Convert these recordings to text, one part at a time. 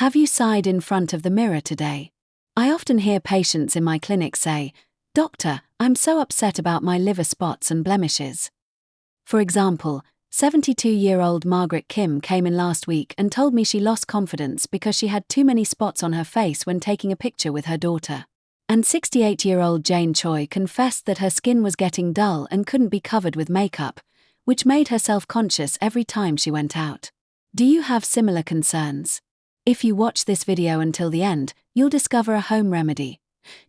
Have you sighed in front of the mirror today? I often hear patients in my clinic say, "Doctor, I'm so upset about my liver spots and blemishes." For example, 72-year-old Margaret Kim came in last week and told me she lost confidence because she had too many spots on her face when taking a picture with her daughter. And 68-year-old Jane Choi confessed that her skin was getting dull and couldn't be covered with makeup, which made her self-conscious every time she went out. Do you have similar concerns? If you watch this video until the end, you'll discover a home remedy.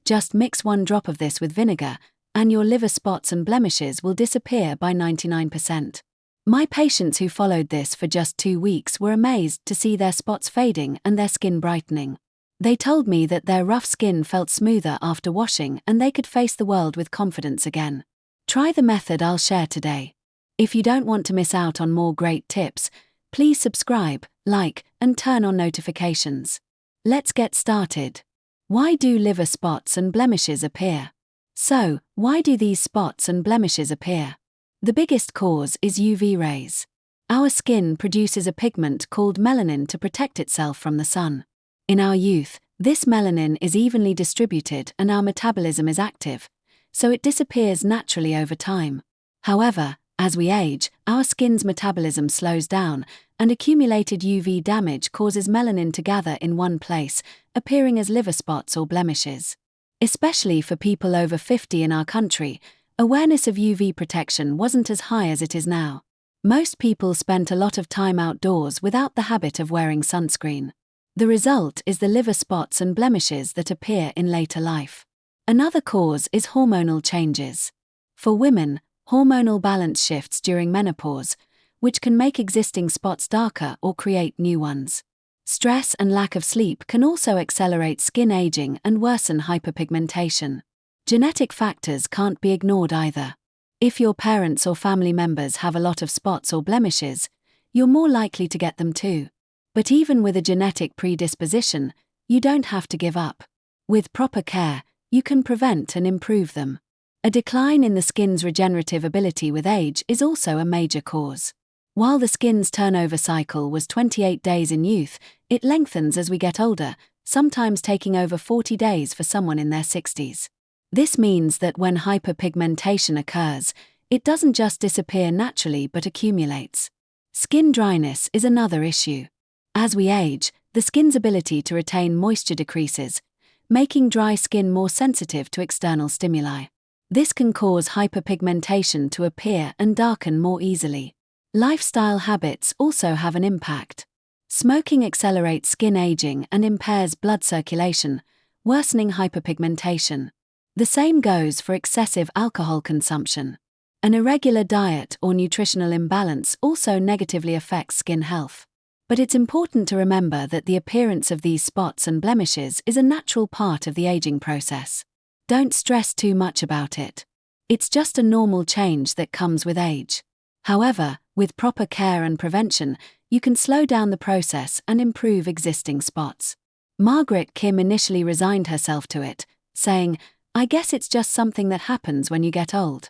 Just mix 1 drop of this with vinegar, and your liver spots and blemishes will disappear by 99%. My patients who followed this for just 2 weeks were amazed to see their spots fading and their skin brightening. They told me that their rough skin felt smoother after washing and they could face the world with confidence again. Try the method I'll share today. If you don't want to miss out on more great tips, please subscribe, like, and turn on notifications. Let's get started. Why do liver spots and blemishes appear? So, why do these spots and blemishes appear? The biggest cause is UV rays. Our skin produces a pigment called melanin to protect itself from the sun. In our youth, this melanin is evenly distributed and our metabolism is active, so it disappears naturally over time. However, as we age, our skin's metabolism slows down, and accumulated UV damage causes melanin to gather in one place, appearing as liver spots or blemishes. Especially for people over 50 in our country, awareness of UV protection wasn't as high as it is now. Most people spent a lot of time outdoors without the habit of wearing sunscreen. The result is the liver spots and blemishes that appear in later life. Another cause is hormonal changes. For women, hormonal balance shifts during menopause, which can make existing spots darker or create new ones. Stress and lack of sleep can also accelerate skin aging and worsen hyperpigmentation. Genetic factors can't be ignored either. If your parents or family members have a lot of spots or blemishes, you're more likely to get them too. But even with a genetic predisposition, you don't have to give up. With proper care, you can prevent and improve them. A decline in the skin's regenerative ability with age is also a major cause. While the skin's turnover cycle was 28 days in youth, it lengthens as we get older, sometimes taking over 40 days for someone in their 60s. This means that when hyperpigmentation occurs, it doesn't just disappear naturally but accumulates. Skin dryness is another issue. As we age, the skin's ability to retain moisture decreases, making dry skin more sensitive to external stimuli. This can cause hyperpigmentation to appear and darken more easily. Lifestyle habits also have an impact. Smoking accelerates skin aging and impairs blood circulation, worsening hyperpigmentation. The same goes for excessive alcohol consumption. An irregular diet or nutritional imbalance also negatively affects skin health. But it's important to remember that the appearance of these spots and blemishes is a natural part of the aging process. Don't stress too much about it. It's just a normal change that comes with age. However, with proper care and prevention, you can slow down the process and improve existing spots. Margaret Kim initially resigned herself to it, saying, "I guess it's just something that happens when you get old."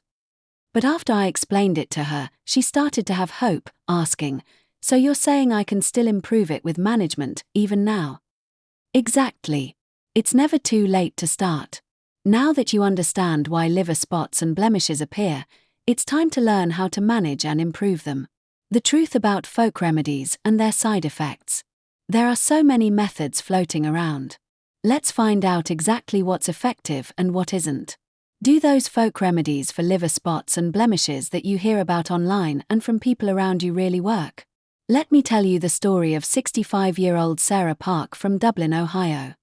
But after I explained it to her, she started to have hope, asking, "So you're saying I can still improve it with management, even now?" Exactly. It's never too late to start. Now that you understand why liver spots and blemishes appear, it's time to learn how to manage and improve them. The truth about folk remedies and their side effects. There are so many methods floating around. Let's find out exactly what's effective and what isn't. Do those folk remedies for liver spots and blemishes that you hear about online and from people around you really work? Let me tell you the story of 65-year-old Sarah Park from Dublin, Ohio.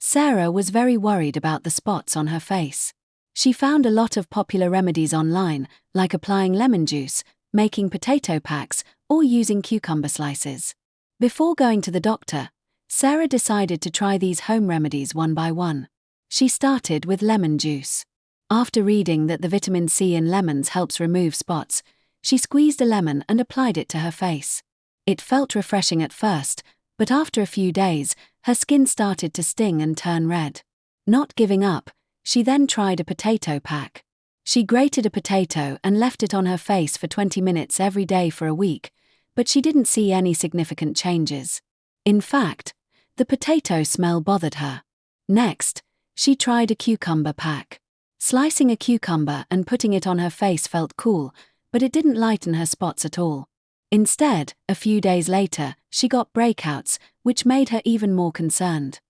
Sarah was very worried about the spots on her face. She found a lot of popular remedies online, like applying lemon juice, making potato packs, or using cucumber slices. Before going to the doctor, Sarah decided to try these home remedies one by one. She started with lemon juice. After reading that the vitamin C in lemons helps remove spots, she squeezed a lemon and applied it to her face. It felt refreshing at first, but after a few days, her skin started to sting and turn red. Not giving up, she then tried a potato pack. She grated a potato and left it on her face for 20 minutes every day for a week, but she didn't see any significant changes. In fact, The potato smell bothered her. Next, she tried a cucumber pack. Slicing a cucumber and putting it on her face felt cool, but it didn't lighten her spots at all. Instead, a few days later, she got breakouts, which made her even more concerned.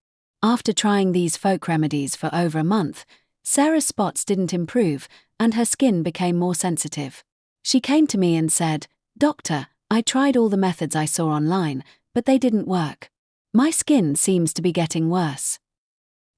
After trying these folk remedies for over a month, Sarah's spots didn't improve, and her skin became more sensitive. She came to me and said, "Doctor, I tried all the methods I saw online, but they didn't work. My skin seems to be getting worse."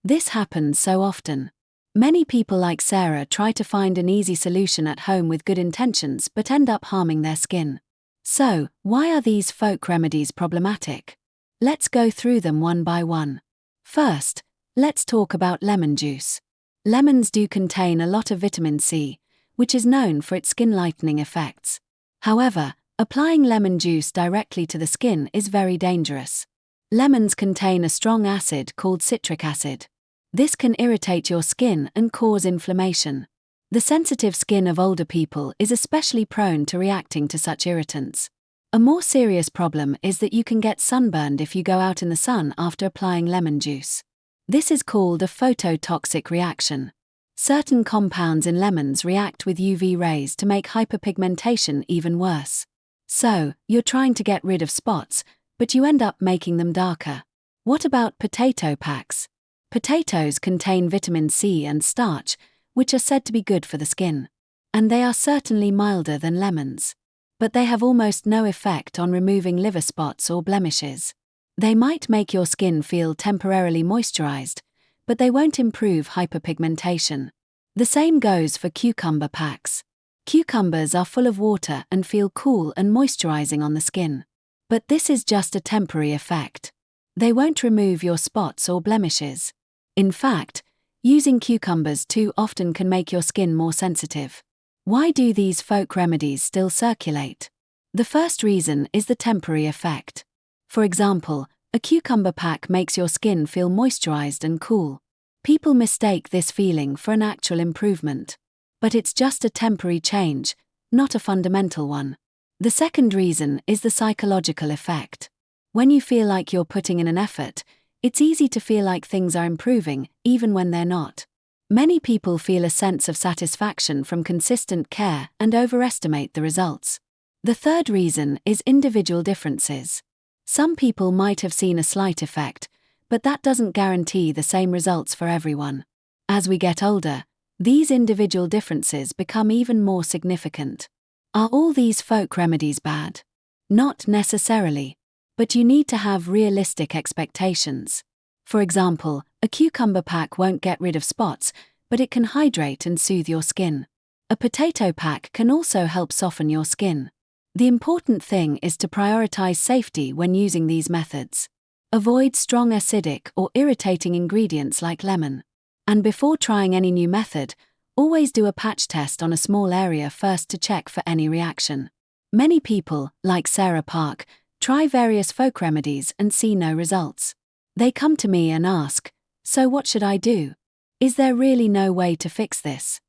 This happens so often. Many people like Sarah try to find an easy solution at home with good intentions but end up harming their skin. So, why are these folk remedies problematic? Let's go through them one by one. First, let's talk about lemon juice. Lemons do contain a lot of vitamin C, which is known for its skin lightening effects. However, applying lemon juice directly to the skin is very dangerous. Lemons contain a strong acid called citric acid. This can irritate your skin and cause inflammation. The sensitive skin of older people is especially prone to reacting to such irritants. A more serious problem is that you can get sunburned if you go out in the sun after applying lemon juice. This is called a phototoxic reaction. Certain compounds in lemons react with UV rays to make hyperpigmentation even worse. So, you're trying to get rid of spots, but you end up making them darker. What about potato packs? Potatoes contain vitamin C and starch, which are said to be good for the skin. And they are certainly milder than lemons. But they have almost no effect on removing liver spots or blemishes. They might make your skin feel temporarily moisturized, but they won't improve hyperpigmentation. The same goes for cucumber packs. Cucumbers are full of water and feel cool and moisturizing on the skin. But this is just a temporary effect. They won't remove your spots or blemishes. In fact, using cucumbers too often can make your skin more sensitive. Why do these folk remedies still circulate? The first reason is the temporary effect. For example, a cucumber pack makes your skin feel moisturized and cool. People mistake this feeling for an actual improvement. But it's just a temporary change, not a fundamental one. The second reason is the psychological effect. When you feel like you're putting in an effort, it's easy to feel like things are improving, even when they're not. Many people feel a sense of satisfaction from consistent care and overestimate the results. The third reason is individual differences. Some people might have seen a slight effect, but that doesn't guarantee the same results for everyone. As we get older, these individual differences become even more significant. Are all these folk remedies bad? Not necessarily. But you need to have realistic expectations. For example, a cucumber pack won't get rid of spots, but it can hydrate and soothe your skin. A potato pack can also help soften your skin. The important thing is to prioritize safety when using these methods. Avoid strong acidic or irritating ingredients like lemon. And before trying any new method, always do a patch test on a small area first to check for any reaction. Many people, like Sarah Park, try various folk remedies and see no results. They come to me and ask, "So what should I do? Is there really no way to fix this?"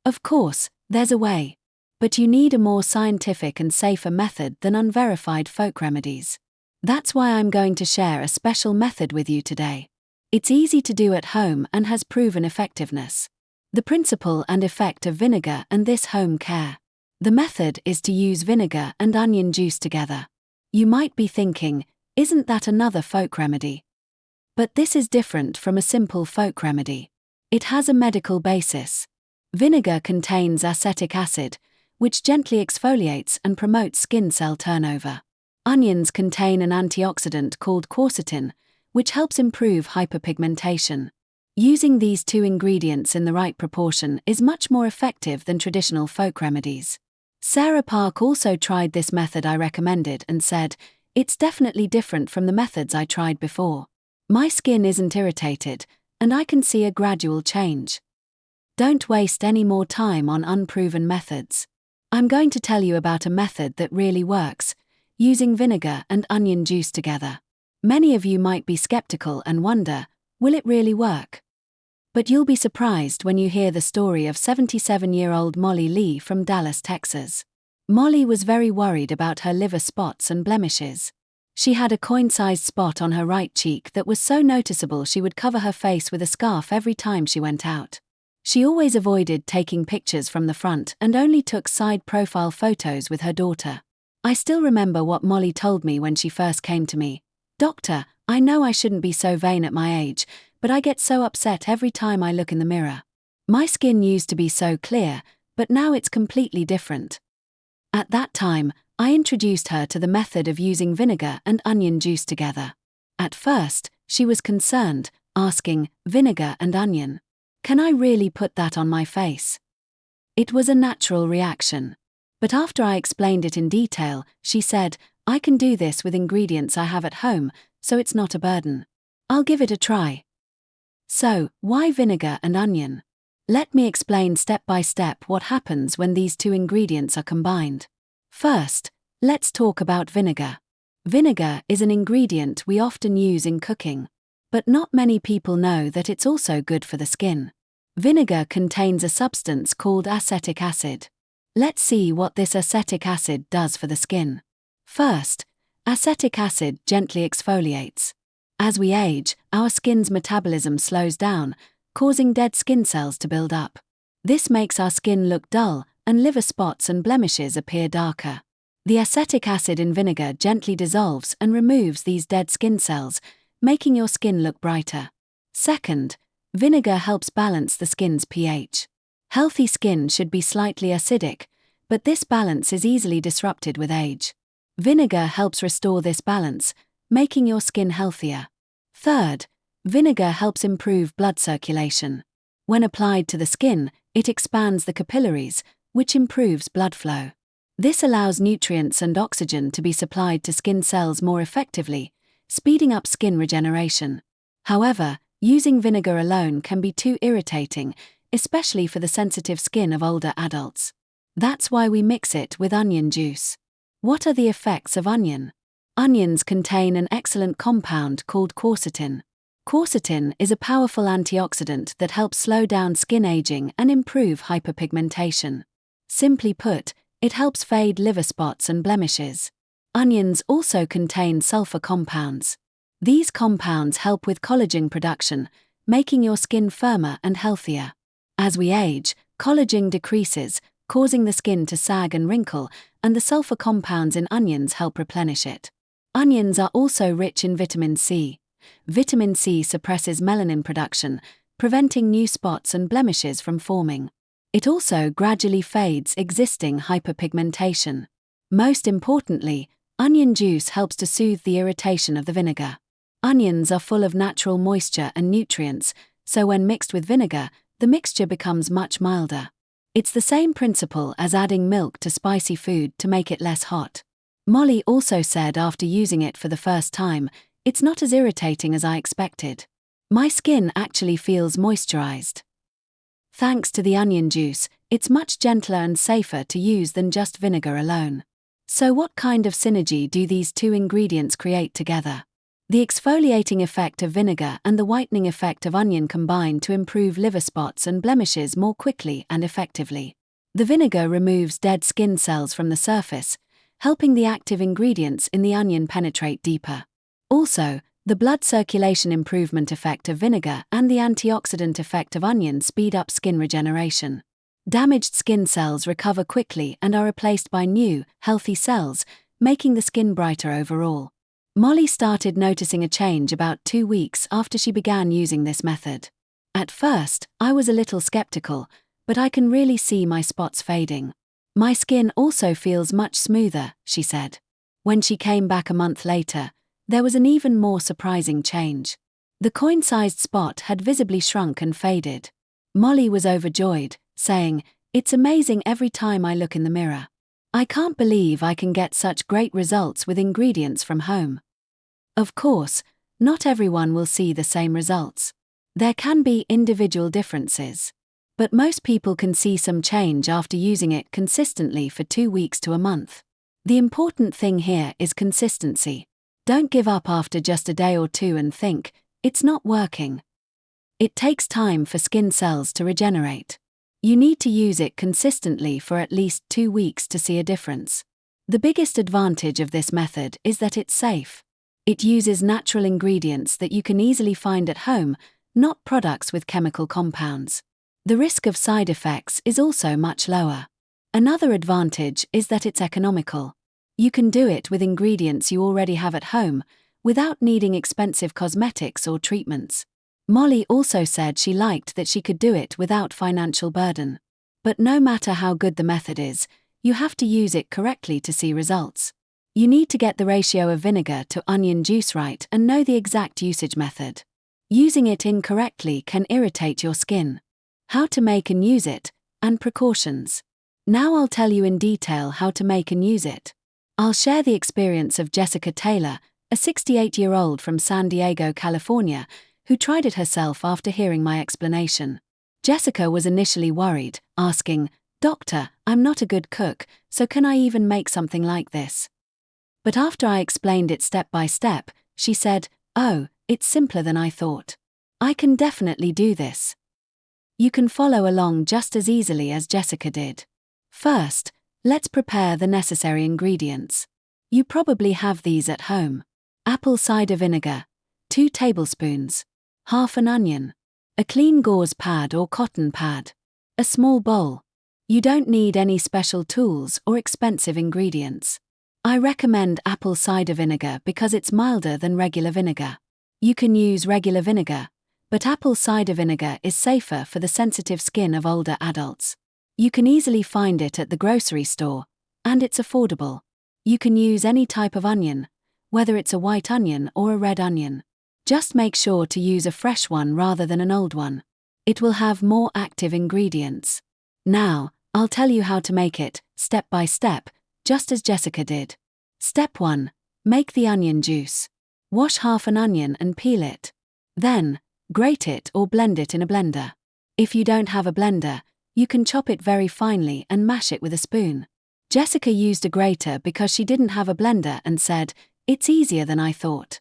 Of course, there's a way. But you need a more scientific and safer method than unverified folk remedies. That's why I'm going to share a special method with you today. It's easy to do at home and has proven effectiveness. The principle and effect of vinegar and this home care. The method is to use vinegar and onion juice together. You might be thinking, isn't that another folk remedy? But this is different from a simple folk remedy. It has a medical basis. Vinegar contains acetic acid, which gently exfoliates and promotes skin cell turnover. Onions contain an antioxidant called quercetin, which helps improve hyperpigmentation. Using these two ingredients in the right proportion is much more effective than traditional folk remedies. Sarah Park also tried this method I recommended and said, "It's definitely different from the methods I tried before. My skin isn't irritated, and I can see a gradual change." Don't waste any more time on unproven methods. I'm going to tell you about a method that really works, using vinegar and onion juice together. Many of you might be skeptical and wonder, will it really work? But you'll be surprised when you hear the story of 77-year-old Molly Lee from Dallas, Texas. Molly was very worried about her liver spots and blemishes. She had a coin-sized spot on her right cheek that was so noticeable she would cover her face with a scarf every time she went out. She always avoided taking pictures from the front and only took side profile photos with her daughter. I still remember what Molly told me when she first came to me. "Doctor, I know I shouldn't be so vain at my age, but I get so upset every time I look in the mirror. My skin used to be so clear, but now it's completely different." At that time, I introduced her to the method of using vinegar and onion juice together. At first, she was concerned, asking, "Vinegar and onion? Can I really put that on my face?" It was a natural reaction. But after I explained it in detail, she said, "I can do this with ingredients I have at home, so it's not a burden. I'll give it a try." So, why vinegar and onion? Let me explain step by step what happens when these two ingredients are combined. First, let's talk about vinegar. Vinegar is an ingredient we often use in cooking, but not many people know that it's also good for the skin. Vinegar contains a substance called acetic acid. Let's see what this acetic acid does for the skin. First, acetic acid gently exfoliates. As we age, our skin's metabolism slows down, causing dead skin cells to build up. This makes our skin look dull, and liver spots and blemishes appear darker. The acetic acid in vinegar gently dissolves and removes these dead skin cells, making your skin look brighter. Second, vinegar helps balance the skin's pH. Healthy skin should be slightly acidic, but this balance is easily disrupted with age. Vinegar helps restore this balance, making your skin healthier. Third, vinegar helps improve blood circulation. When applied to the skin, it expands the capillaries, which improves blood flow. This allows nutrients and oxygen to be supplied to skin cells more effectively, speeding up skin regeneration. However, using vinegar alone can be too irritating, especially for the sensitive skin of older adults. That's why we mix it with onion juice. What are the effects of onion? Onions contain an excellent compound called quercetin. Quercetin is a powerful antioxidant that helps slow down skin aging and improve hyperpigmentation. Simply put, it helps fade liver spots and blemishes. Onions also contain sulfur compounds. These compounds help with collagen production, making your skin firmer and healthier. As we age, collagen decreases, causing the skin to sag and wrinkle, and the sulfur compounds in onions help replenish it. Onions are also rich in vitamin C. Vitamin C suppresses melanin production, preventing new spots and blemishes from forming. It also gradually fades existing hyperpigmentation. Most importantly, onion juice helps to soothe the irritation of the vinegar. Onions are full of natural moisture and nutrients, so when mixed with vinegar, the mixture becomes much milder. It's the same principle as adding milk to spicy food to make it less hot. Molly also said after using it for the first time, "It's not as irritating as I expected. My skin actually feels moisturized." Thanks to the onion juice, it's much gentler and safer to use than just vinegar alone. So what kind of synergy do these two ingredients create together? The exfoliating effect of vinegar and the whitening effect of onion combine to improve liver spots and blemishes more quickly and effectively. The vinegar removes dead skin cells from the surface, helping the active ingredients in the onion penetrate deeper. Also, the blood circulation improvement effect of vinegar and the antioxidant effect of onion speed up skin regeneration. Damaged skin cells recover quickly and are replaced by new, healthy cells, making the skin brighter overall. Molly started noticing a change about 2 weeks after she began using this method. At first, I was a little skeptical, but I can really see my spots fading. My skin also feels much smoother, she said. When she came back a month later, there was an even more surprising change. The coin-sized spot had visibly shrunk and faded. Molly was overjoyed, saying, "It's amazing every time I look in the mirror. I can't believe I can get such great results with ingredients from home." Of course, not everyone will see the same results. There can be individual differences. But most people can see some change after using it consistently for 2 weeks to a month. The important thing here is consistency. Don't give up after just a day or two and think, "It's not working." It takes time for skin cells to regenerate. You need to use it consistently for at least 2 weeks to see a difference. The biggest advantage of this method is that it's safe. It uses natural ingredients that you can easily find at home, not products with chemical compounds. The risk of side effects is also much lower. Another advantage is that it's economical. You can do it with ingredients you already have at home, without needing expensive cosmetics or treatments. Molly also said she liked that she could do it without financial burden. But no matter how good the method is, you have to use it correctly to see results. You need to get the ratio of vinegar to onion juice right and know the exact usage method. Using it incorrectly can irritate your skin. How to make and use it, and precautions. Now I'll tell you in detail how to make and use it. I'll share the experience of Jessica Taylor, a 68-year-old from San Diego, California, who tried it herself after hearing my explanation. Jessica was initially worried, asking, "Doctor, I'm not a good cook, so can I even make something like this?" But after I explained it step by step, she said, "Oh, it's simpler than I thought. I can definitely do this." You can follow along just as easily as Jessica did. First, let's prepare the necessary ingredients. You probably have these at home. Apple cider vinegar, 2 tablespoons, half an onion, a clean gauze pad or cotton pad, a small bowl. You don't need any special tools or expensive ingredients. I recommend apple cider vinegar because it's milder than regular vinegar. You can use regular vinegar, but apple cider vinegar is safer for the sensitive skin of older adults. You can easily find it at the grocery store, and it's affordable. You can use any type of onion, whether it's a white onion or a red onion. Just make sure to use a fresh one rather than an old one. It will have more active ingredients. Now, I'll tell you how to make it, step by step, just as Jessica did. Step 1. Make the onion juice. Wash half an onion and peel it. Then, grate it or blend it in a blender. If you don't have a blender, you can chop it very finely and mash it with a spoon. Jessica used a grater because she didn't have a blender and said, "It's easier than I thought."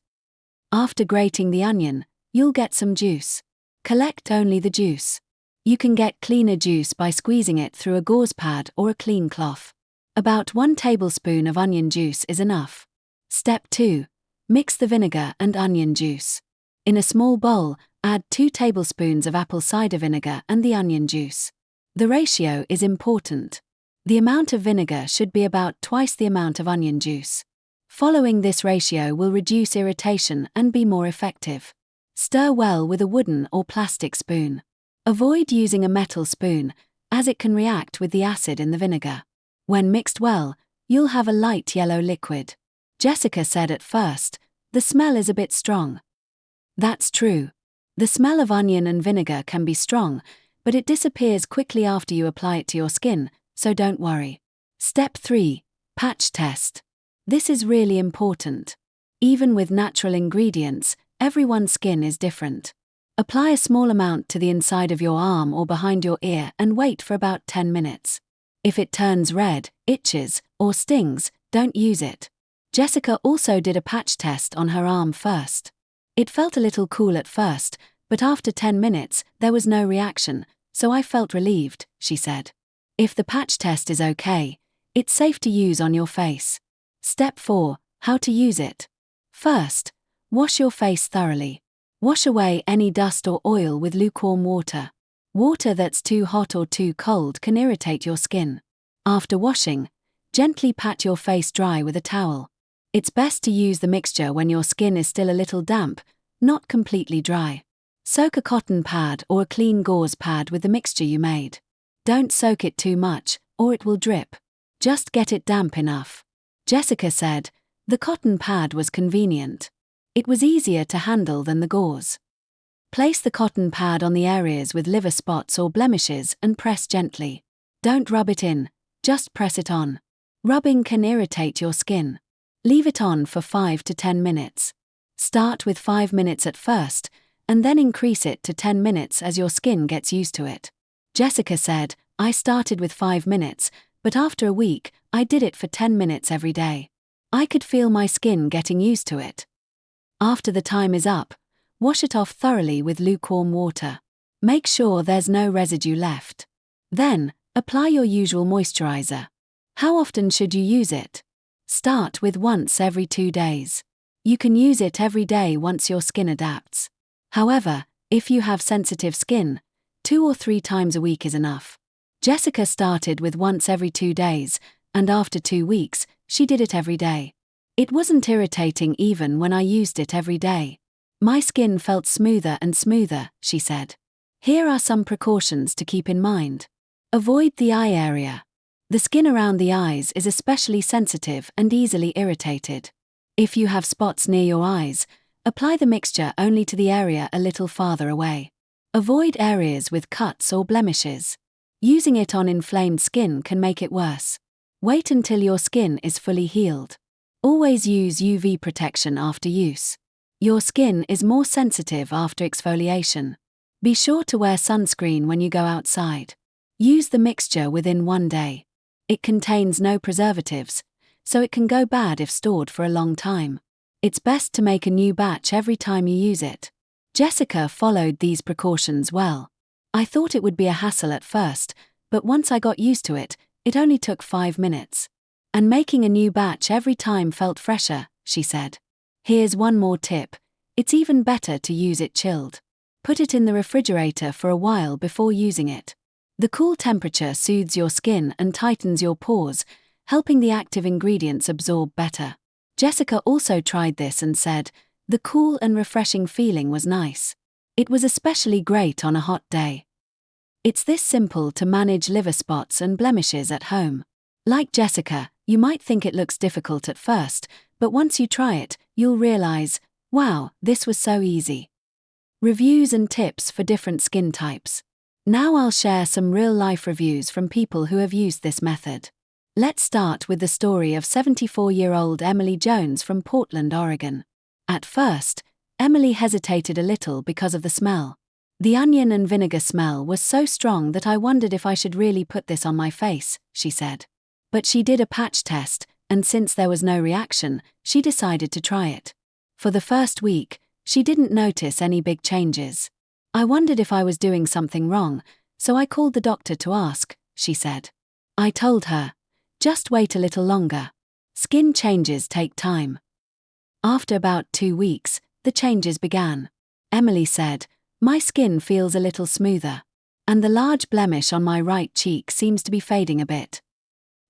After grating the onion, you'll get some juice. Collect only the juice. You can get cleaner juice by squeezing it through a gauze pad or a clean cloth. About 1 tablespoon of onion juice is enough. Step 2. Mix the vinegar and onion juice. In a small bowl, add 2 tablespoons of apple cider vinegar and the onion juice. The ratio is important. The amount of vinegar should be about twice the amount of onion juice. Following this ratio will reduce irritation and be more effective. Stir well with a wooden or plastic spoon. Avoid using a metal spoon, as it can react with the acid in the vinegar. When mixed well, you'll have a light yellow liquid. Jessica said at first, "The smell is a bit strong." That's true. The smell of onion and vinegar can be strong, but it disappears quickly after you apply it to your skin, so don't worry. Step 3. Patch test. This is really important. Even with natural ingredients, everyone's skin is different. Apply a small amount to the inside of your arm or behind your ear and wait for about 10 minutes. If it turns red, itches, or stings, don't use it. Jessica also did a patch test on her arm first. It felt a little cool at first, but after 10 minutes, there was no reaction, so I felt relieved, she said. If the patch test is okay, it's safe to use on your face. Step 4. How to use it. First, wash your face thoroughly. Wash away any dust or oil with lukewarm water. Water that's too hot or too cold can irritate your skin. After washing, gently pat your face dry with a towel. It's best to use the mixture when your skin is still a little damp, not completely dry. Soak a cotton pad or a clean gauze pad with the mixture you made. Don't soak it too much, or it will drip. Just get it damp enough. Jessica said, the cotton pad was convenient. It was easier to handle than the gauze. Place the cotton pad on the areas with liver spots or blemishes and press gently. Don't rub it in, just press it on. Rubbing can irritate your skin. Leave it on for 5 to 10 minutes. Start with 5 minutes at first, and then increase it to 10 minutes as your skin gets used to it. Jessica said, I started with 5 minutes, but after a week, I did it for 10 minutes every day. I could feel my skin getting used to it. After the time is up, wash it off thoroughly with lukewarm water. Make sure there's no residue left. Then, apply your usual moisturizer. How often should you use it? Start with once every 2 days. You can use it every day once your skin adapts. However, if you have sensitive skin, 2 or 3 times a week is enough. Jessica started with once every 2 days, and after 2 weeks, she did it every day. It wasn't irritating even when I used it every day. My skin felt smoother and smoother, she said. Here are some precautions to keep in mind. Avoid the eye area. The skin around the eyes is especially sensitive and easily irritated. If you have spots near your eyes, apply the mixture only to the area a little farther away. Avoid areas with cuts or blemishes. Using it on inflamed skin can make it worse. Wait until your skin is fully healed. Always use UV protection after use. Your skin is more sensitive after exfoliation. Be sure to wear sunscreen when you go outside. Use the mixture within 1 day. It contains no preservatives, so it can go bad if stored for a long time. It's best to make a new batch every time you use it. Jessica followed these precautions well. I thought it would be a hassle at first, but once I got used to it, it only took 5 minutes. And making a new batch every time felt fresher, she said. Here's one more tip. It's even better to use it chilled. Put it in the refrigerator for a while before using it. The cool temperature soothes your skin and tightens your pores, helping the active ingredients absorb better. Jessica also tried this and said, the cool and refreshing feeling was nice. It was especially great on a hot day. It's this simple to manage liver spots and blemishes at home. Like Jessica, you might think it looks difficult at first, but once you try it, you'll realize, wow, this was so easy. Reviews and tips for different skin types. Now I'll share some real-life reviews from people who have used this method. Let's start with the story of 74-year-old Emily Jones from Portland, Oregon. At first, Emily hesitated a little because of the smell. The onion and vinegar smell was so strong that I wondered if I should really put this on my face, she said. But she did a patch test, and since there was no reaction, she decided to try it. For the first week, she didn't notice any big changes. I wondered if I was doing something wrong, so I called the doctor to ask, she said. I told her, just wait a little longer. Skin changes take time. After about 2 weeks, the changes began. Emily said, my skin feels a little smoother, and the large blemish on my right cheek seems to be fading a bit.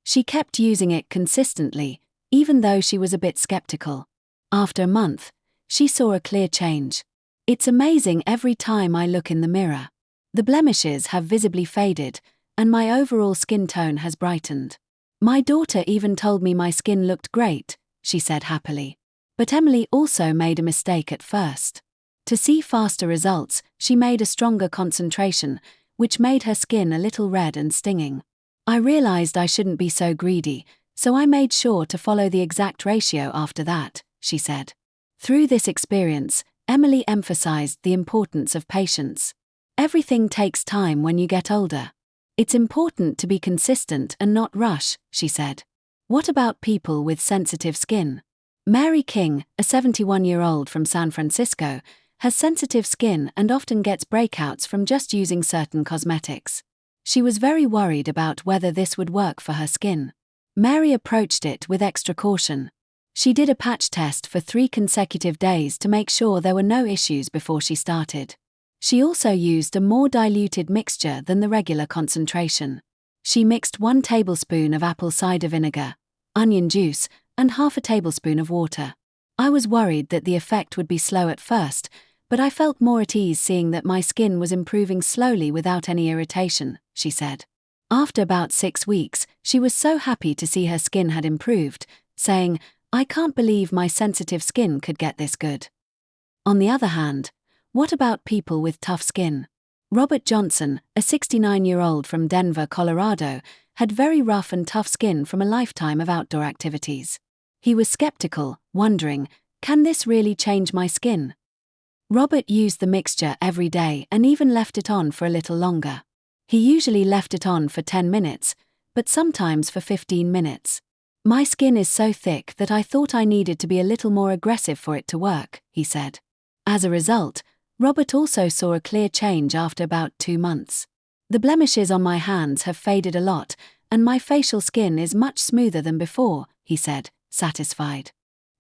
She kept using it consistently, even though she was a bit skeptical. After a month, she saw a clear change. It's amazing every time I look in the mirror. The blemishes have visibly faded, and my overall skin tone has brightened. My daughter even told me my skin looked great, she said happily. But Emily also made a mistake at first. To see faster results, she made a stronger concentration, which made her skin a little red and stinging. I realized I shouldn't be so greedy, so I made sure to follow the exact ratio after that, she said. Through this experience, Emily emphasized the importance of patience. Everything takes time when you get older. It's important to be consistent and not rush, she said. What about people with sensitive skin? Mary King, a 71-year-old from San Francisco, has sensitive skin and often gets breakouts from just using certain cosmetics. She was very worried about whether this would work for her skin. Mary approached it with extra caution. She did a patch test for 3 consecutive days to make sure there were no issues before she started. She also used a more diluted mixture than the regular concentration. She mixed 1 tablespoon of apple cider vinegar, onion juice, and half a tablespoon of water. I was worried that the effect would be slow at first, but I felt more at ease seeing that my skin was improving slowly without any irritation, she said. After about 6 weeks, she was so happy to see her skin had improved, saying, I can't believe my sensitive skin could get this good. On the other hand, what about people with tough skin? Robert Johnson, a 69-year-old from Denver, Colorado, had very rough and tough skin from a lifetime of outdoor activities. He was skeptical, wondering, can this really change my skin? Robert used the mixture every day and even left it on for a little longer. He usually left it on for 10 minutes, but sometimes for 15 minutes. My skin is so thick that I thought I needed to be a little more aggressive for it to work, he said. As a result, Robert also saw a clear change after about 2 months. The blemishes on my hands have faded a lot, and my facial skin is much smoother than before, he said, satisfied.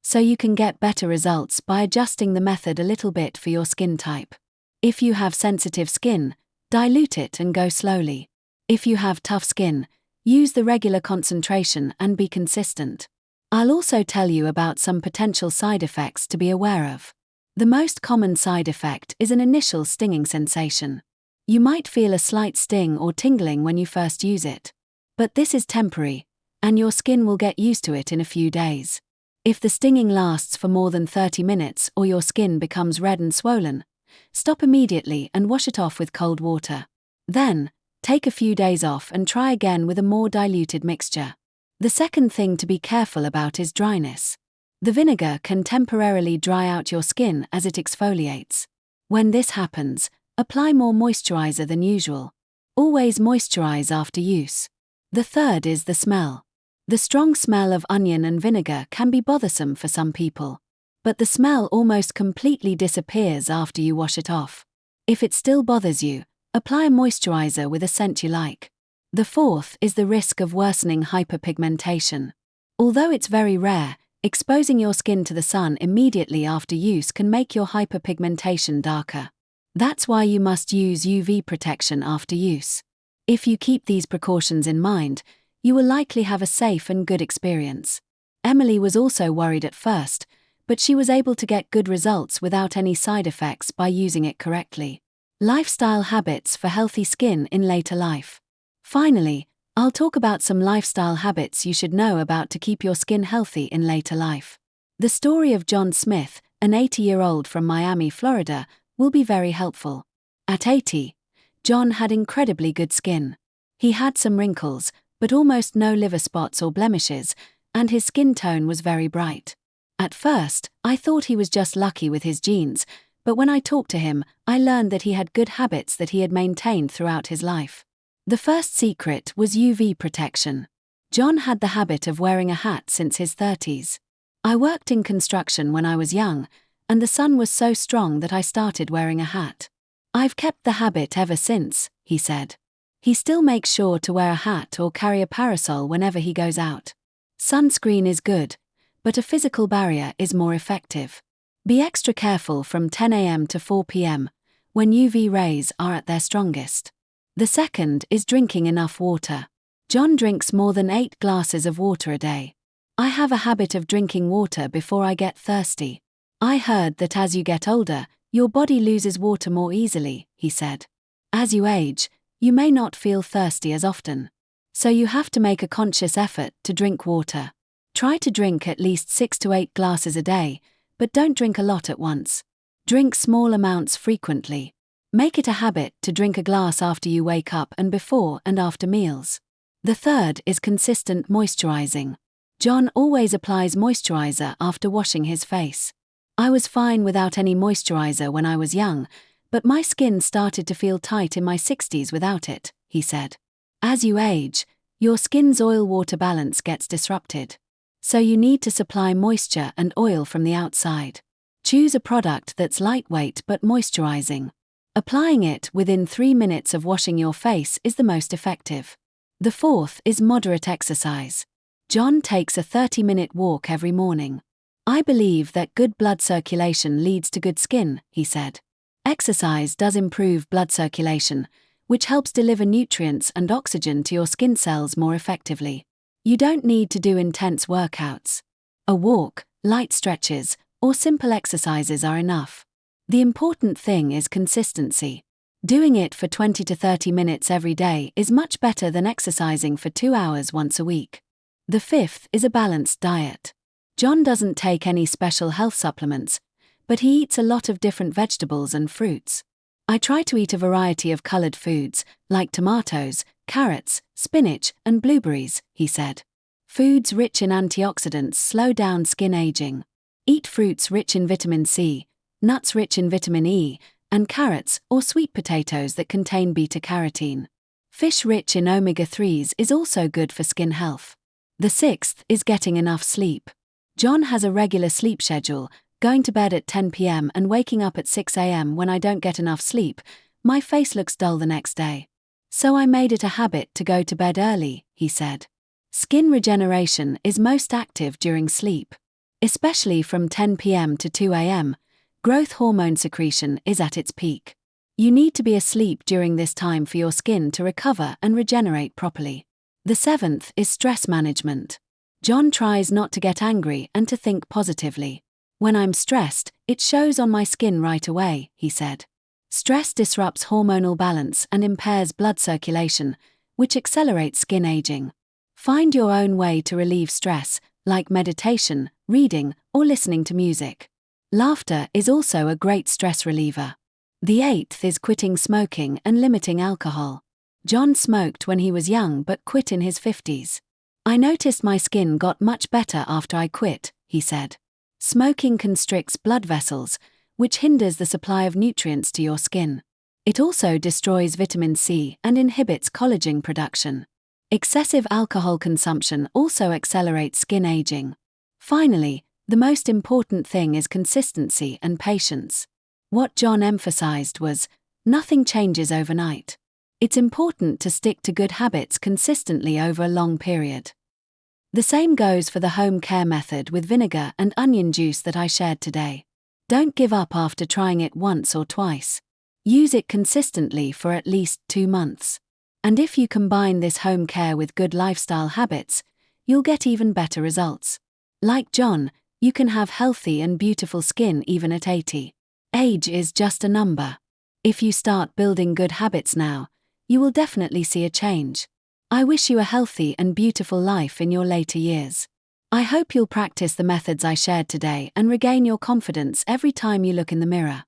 So you can get better results by adjusting the method a little bit for your skin type. If you have sensitive skin, dilute it and go slowly. If you have tough skin, use the regular concentration and be consistent. I'll also tell you about some potential side effects to be aware of. The most common side effect is an initial stinging sensation. You might feel a slight sting or tingling when you first use it. But this is temporary, and your skin will get used to it in a few days. If the stinging lasts for more than 30 minutes or your skin becomes red and swollen, stop immediately and wash it off with cold water. Then, take a few days off and try again with a more diluted mixture. The second thing to be careful about is dryness. The vinegar can temporarily dry out your skin as it exfoliates. When this happens, apply more moisturizer than usual. Always moisturize after use. The third is the smell. The strong smell of onion and vinegar can be bothersome for some people, but the smell almost completely disappears after you wash it off. If it still bothers you, apply a moisturizer with a scent you like. The fourth is the risk of worsening hyperpigmentation. Although it's very rare, exposing your skin to the sun immediately after use can make your hyperpigmentation darker. That's why you must use UV protection after use. If you keep these precautions in mind, you will likely have a safe and good experience. Emily was also worried at first, but she was able to get good results without any side effects by using it correctly. Lifestyle habits for healthy skin in later life. Finally, I'll talk about some lifestyle habits you should know about to keep your skin healthy in later life. The story of John Smith, an 80-year-old from Miami, Florida, will be very helpful. At 80, John had incredibly good skin. He had some wrinkles, but almost no liver spots or blemishes, and his skin tone was very bright. At first, I thought he was just lucky with his genes, but when I talked to him, I learned that he had good habits that he had maintained throughout his life. The first secret was UV protection. John had the habit of wearing a hat since his 30s. I worked in construction when I was young, and the sun was so strong that I started wearing a hat. I've kept the habit ever since, he said. He still makes sure to wear a hat or carry a parasol whenever he goes out. Sunscreen is good, but a physical barrier is more effective. Be extra careful from 10 a.m. to 4 p.m., when UV rays are at their strongest. The second is drinking enough water. John drinks more than 8 glasses of water a day. I have a habit of drinking water before I get thirsty. I heard that as you get older, your body loses water more easily, he said. As you age, you may not feel thirsty as often. So you have to make a conscious effort to drink water. Try to drink at least 6 to 8 glasses a day, but don't drink a lot at once. Drink small amounts frequently. Make it a habit to drink a glass after you wake up and before and after meals. The third is consistent moisturizing. John always applies moisturizer after washing his face. I was fine without any moisturizer when I was young, but my skin started to feel tight in my 60s without it, he said. As you age, your skin's oil-water balance gets disrupted. So you need to supply moisture and oil from the outside. Choose a product that's lightweight but moisturizing. Applying it within 3 minutes of washing your face is the most effective. The fourth is moderate exercise. John takes a 30-minute walk every morning. I believe that good blood circulation leads to good skin, he said. Exercise does improve blood circulation, which helps deliver nutrients and oxygen to your skin cells more effectively. You don't need to do intense workouts. A walk, light stretches, or simple exercises are enough. The important thing is consistency. Doing it for 20 to 30 minutes every day is much better than exercising for 2 hours once a week. The fifth is a balanced diet. John doesn't take any special health supplements, but he eats a lot of different vegetables and fruits. I try to eat a variety of colored foods, like tomatoes, carrots, spinach, and blueberries, he said. Foods rich in antioxidants slow down skin aging. Eat fruits rich in vitamin C, nuts rich in vitamin E, and carrots or sweet potatoes that contain beta-carotene. Fish rich in omega-3s is also good for skin health. The sixth is getting enough sleep. John has a regular sleep schedule, going to bed at 10 p.m. and waking up at 6 a.m. When I don't get enough sleep, my face looks dull the next day. So I made it a habit to go to bed early, he said. Skin regeneration is most active during sleep. Especially from 10 p.m. to 2 a.m., growth hormone secretion is at its peak. You need to be asleep during this time for your skin to recover and regenerate properly. The 7th is stress management. John tries not to get angry and to think positively. When I'm stressed, it shows on my skin right away, he said. Stress disrupts hormonal balance and impairs blood circulation, which accelerates skin aging. Find your own way to relieve stress, like meditation, reading, or listening to music. Laughter is also a great stress reliever. The 8th is quitting smoking and limiting alcohol. John smoked when he was young but quit in his 50s. I noticed my skin got much better after I quit, he said. Smoking constricts blood vessels, which hinders the supply of nutrients to your skin. It also destroys vitamin C and inhibits collagen production. Excessive alcohol consumption also accelerates skin aging. Finally, the most important thing is consistency and patience. What John emphasized was, nothing changes overnight. It's important to stick to good habits consistently over a long period. The same goes for the home care method with vinegar and onion juice that I shared today. Don't give up after trying it once or twice. Use it consistently for at least 2 months. And if you combine this home care with good lifestyle habits, you'll get even better results. Like John, you can have healthy and beautiful skin even at 80. Age is just a number. If you start building good habits now, you will definitely see a change. I wish you a healthy and beautiful life in your later years. I hope you'll practice the methods I shared today and regain your confidence every time you look in the mirror.